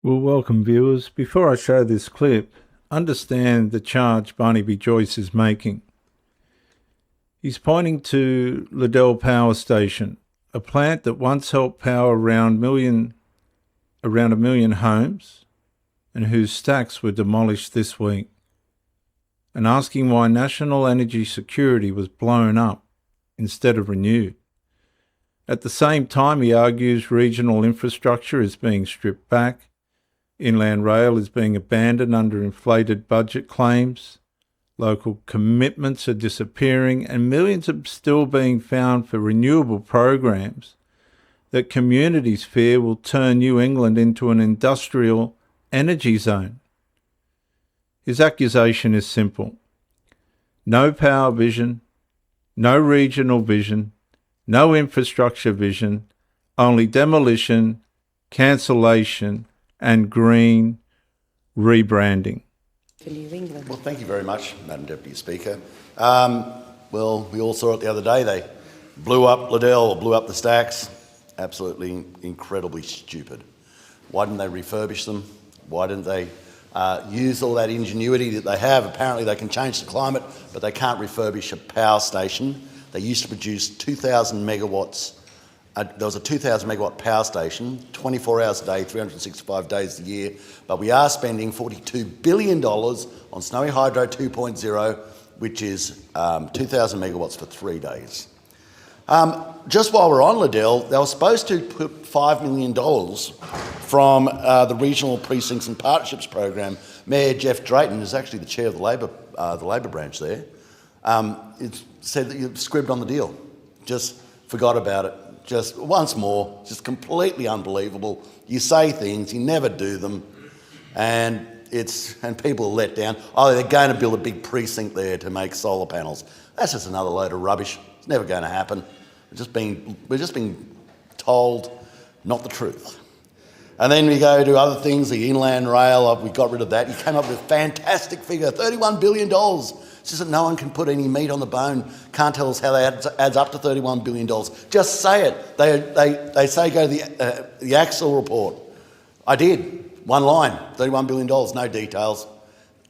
Well, welcome viewers. Before I show this clip, understand the charge Barnaby Joyce is making. He's pointing to Liddell Power Station, a plant that once helped power around a million homes and whose stacks were demolished this week, and asking why national energy security was blown up instead of renewed. At the same time, he argues regional infrastructure is being stripped back, inland rail is being abandoned under inflated budget claims, local commitments are disappearing, and millions are still being found for renewable programs that communities fear will turn New England into an industrial energy zone. His accusation is simple: no power vision, no regional vision, no infrastructure vision, only demolition, cancellation, and green rebranding. For New England. Well, thank you very much, Madam Deputy Speaker. Well, we all saw it the other day. They blew up Liddell, blew up the stacks. Absolutely incredibly stupid. Why didn't they refurbish them? Why didn't they use all that ingenuity that they have? Apparently they can change the climate, but they can't refurbish a power station. They used to produce 2,000 megawatts. There was a 2,000 megawatt power station, 24 hours a day, 365 days a year, but we are spending $42 billion on Snowy Hydro 2.0, which is 2,000 megawatts for 3 days. Just while we're on Liddell, they were supposed to put $5 million from the Regional Precincts and Partnerships Program. Mayor Jeff Drayton is actually the chair of the Labor branch there. It said that you've scribbed on the deal, just forgot about it. Just once more, just completely unbelievable. You say things, you never do them, and people are let down. Oh, they're going to build a big precinct there to make solar panels. That's just another load of rubbish. It's never going to happen. We're just being told not the truth. And then we go to other things, the inland rail, we got rid of that. He came up with a fantastic figure, $31 billion. It's just that no one can put any meat on the bone, can't tell us how that adds up to $31 billion. Just say it. They say go to the Axel report. I did. One line, $31 billion, no details.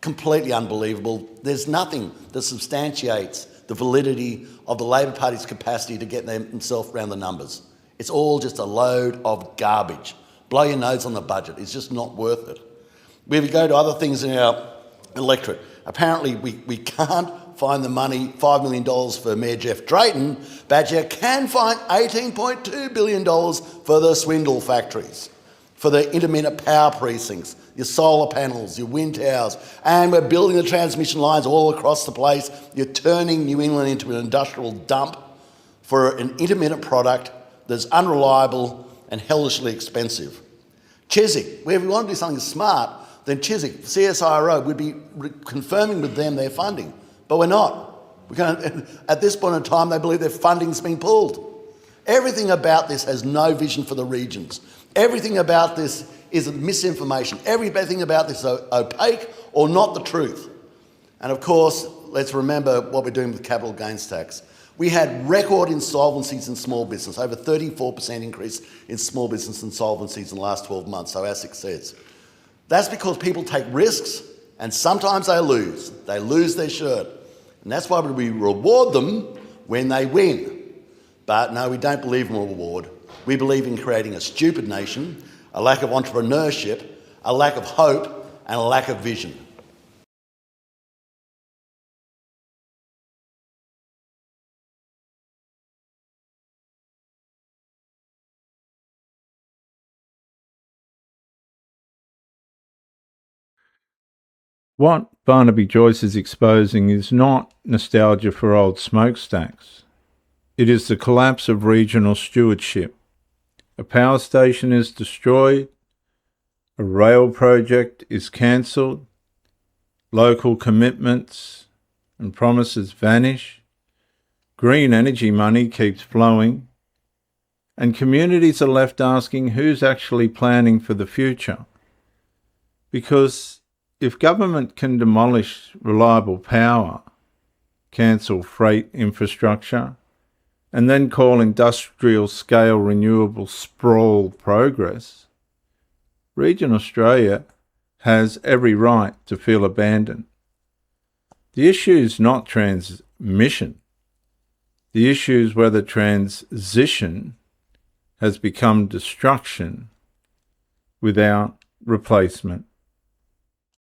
Completely unbelievable. There's nothing that substantiates the validity of the Labor Party's capacity to get themselves around the numbers. It's all just a load of garbage. Blow your nose on the budget. It's just not worth it. We go to other things in our electorate. Apparently we can't find the money, $5 million for Mayor Jeff Drayton, but you can find $18.2 billion for the swindle factories, for the intermittent power precincts, your solar panels, your wind towers, and we're building the transmission lines all across the place. You're turning New England into an industrial dump for an intermittent product that's unreliable and hellishly expensive. Chiswick, where if we want to do something smart, then Chiswick, CSIRO, would be confirming with them their funding. But we're not. At this point in time, they believe their funding's been pulled. Everything about this has no vision for the regions. Everything about this is misinformation. Everything about this is opaque or not the truth. And of course, let's remember what we're doing with capital gains tax. We had record insolvencies in small business, over 34% increase in small business insolvencies in the last 12 months, so ASIC says. That's because people take risks and sometimes they lose. They lose their shirt. And that's why we reward them when they win. But no, we don't believe in a reward. We believe in creating a stupid nation, a lack of entrepreneurship, a lack of hope, and a lack of vision. What Barnaby Joyce is exposing is not nostalgia for old smokestacks. It is the collapse of regional stewardship. A power station is destroyed, a rail project is cancelled, local commitments and promises vanish, green energy money keeps flowing, and communities are left asking who's actually planning for the future. Because if government can demolish reliable power, cancel freight infrastructure, and then call industrial-scale renewable sprawl progress, region Australia has every right to feel abandoned. The issue is not transmission. The issue is whether transition has become destruction without replacement.